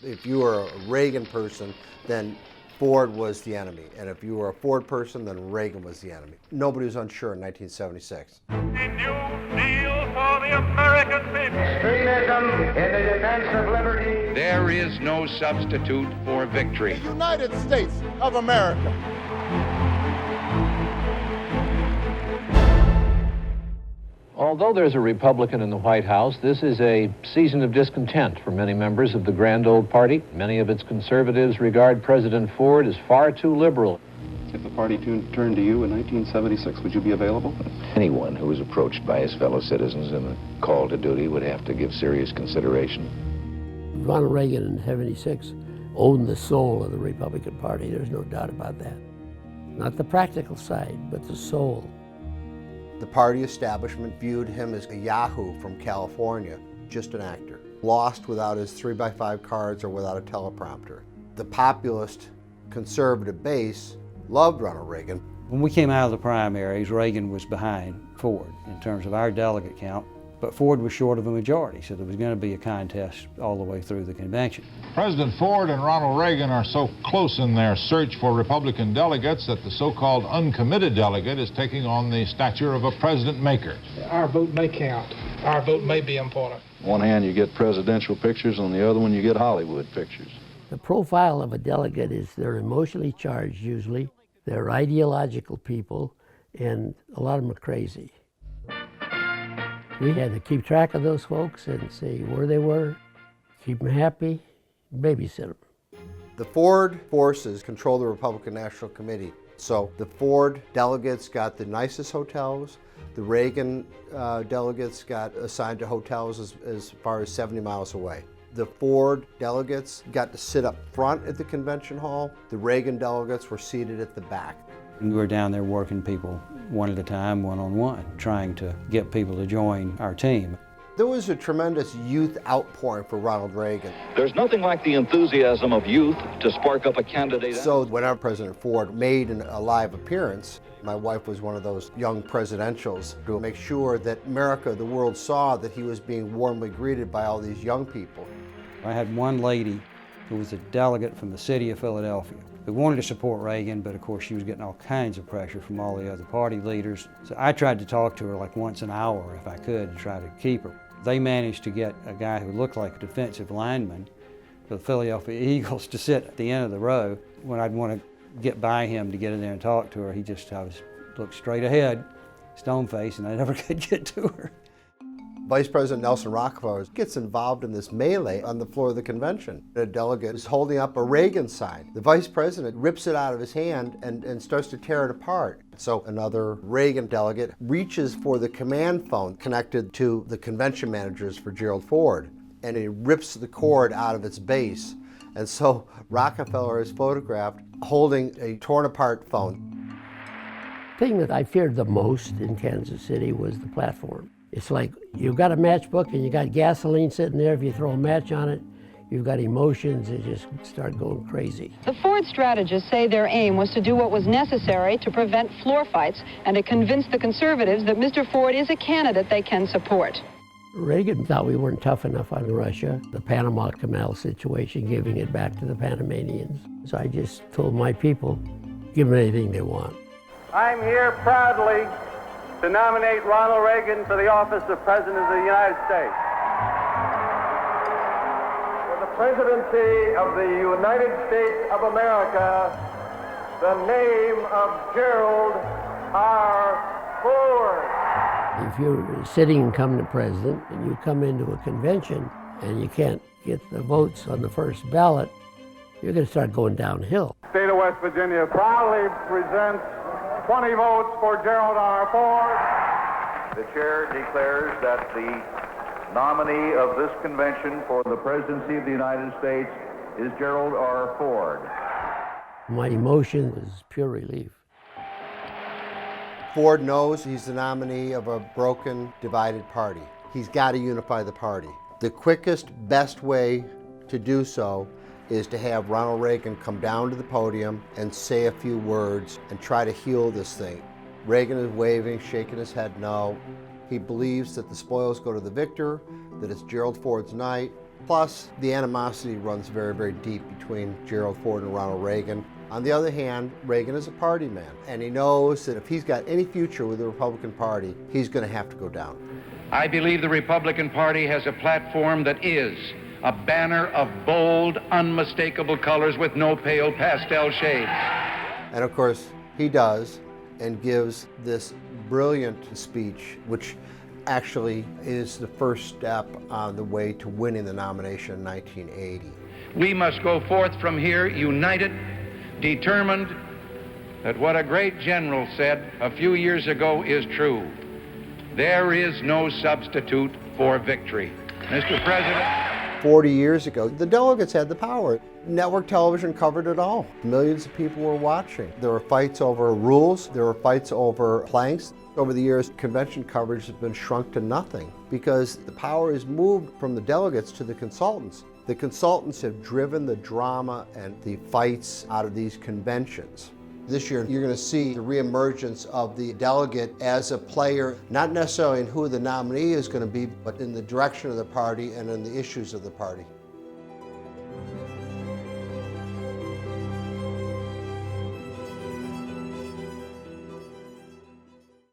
If you were a Reagan person, then Ford was the enemy. And if you were a Ford person, then Reagan was the enemy. Nobody was unsure in 1976. A new deal for the American people. Extremism in the defense of liberty. There is no substitute for victory. The United States of America. Although there's a Republican in the White House, this is a season of discontent for many members of the grand old party. Many of its conservatives regard President Ford as far too liberal. If the party turned to you in 1976, would you be available? Anyone who was approached by his fellow citizens in a call to duty would have to give serious consideration. Ronald Reagan in '76 owned the soul of the Republican Party. There's no doubt about that. Not the practical side, but the soul. The party establishment viewed him as a yahoo from California, just an actor, lost without his 3x5 cards or without a teleprompter. The populist conservative base loved Ronald Reagan. When we came out of the primaries, Reagan was behind Ford in terms of our delegate count, but Ford was short of a majority, so there was going to be a contest all the way through the convention. President Ford and Ronald Reagan are so close in their search for Republican delegates that the so-called uncommitted delegate is taking on the stature of a president-maker. Our vote may count. Our vote may be important. On one hand, you get presidential pictures. On the other one, you get Hollywood pictures. The profile of a delegate is they're emotionally charged usually, they're ideological people, and a lot of them are crazy. We had to keep track of those folks and see where they were, keep them happy, babysit them. The Ford forces control the Republican National Committee. So the Ford delegates got the nicest hotels. The Reagan delegates got assigned to hotels as far as 70 miles away. The Ford delegates got to sit up front at the convention hall. The Reagan delegates were seated at the back. We were down there working people one at a time, one-on-one, trying to get people to join our team. There was a tremendous youth outpouring for Ronald Reagan. There's nothing like the enthusiasm of youth to spark up a candidate. So whenever President Ford made a live appearance, my wife was one of those young presidentials to make sure that America, the world, saw that he was being warmly greeted by all these young people. I had one lady who was a delegate from the city of Philadelphia who wanted to support Reagan, but of course she was getting all kinds of pressure from all the other party leaders. So I tried to talk to her like once an hour if I could to try to keep her. They managed to get a guy who looked like a defensive lineman for the Philadelphia Eagles to sit at the end of the row. When I'd want to get by him to get in there and talk to her, I looked straight ahead, stone-faced, and I never could get to her. Vice President Nelson Rockefeller gets involved in this melee on the floor of the convention. A delegate is holding up a Reagan sign. The vice president rips it out of his hand and starts to tear it apart. So another Reagan delegate reaches for the command phone connected to the convention managers for Gerald Ford, and he rips the cord out of its base. And so Rockefeller is photographed holding a torn apart phone. The thing that I feared the most in Kansas City was the platform. It's like you've got a matchbook and you got gasoline sitting there. If you throw a match on it, you've got emotions that just start going crazy. The Ford strategists say their aim was to do what was necessary to prevent floor fights and to convince the conservatives that Mr. Ford is a candidate they can support. Reagan thought we weren't tough enough on Russia, the Panama Canal situation, giving it back to the Panamanians. So I just told my people, give them anything they want. I'm here proudly to nominate Ronald Reagan for the office of President of the United States. For the presidency of the United States of America, the name of Gerald R. Ford. If you're sitting incumbent president and you come into a convention and you can't get the votes on the first ballot, you're going to start going downhill. State of West Virginia proudly presents 20 votes for Gerald R. Ford. The chair declares that the nominee of this convention for the presidency of the United States is Gerald R. Ford. My emotion was pure relief. Ford knows he's the nominee of a broken, divided party. He's got to unify the party. The quickest, best way to do so is to have Ronald Reagan come down to the podium and say a few words and try to heal this thing. Reagan is waving, shaking his head no. He believes that the spoils go to the victor, that it's Gerald Ford's night, Plus, the animosity runs very, very deep between Gerald Ford and Ronald Reagan. On the other hand, Reagan is a party man, and he knows that if he's got any future with the Republican Party, he's going to have to go down. I believe the Republican Party has a platform that is a banner of bold, unmistakable colors with no pale pastel shades. And of course, he does, and gives this brilliant speech, which actually is the first step on the way to winning the nomination in 1980. We must go forth from here united, determined that what a great general said a few years ago is true. There is no substitute for victory. Mr. President. 40 years ago, the delegates had the power. Network television covered it all. Millions of people were watching. There were fights over rules. There were fights over planks. Over the years, convention coverage has been shrunk to nothing because the power is moved from the delegates to the consultants. The consultants have driven the drama and the fights out of these conventions. This year, you're going to see the reemergence of the delegate as a player, not necessarily in who the nominee is going to be, but in the direction of the party and in the issues of the party.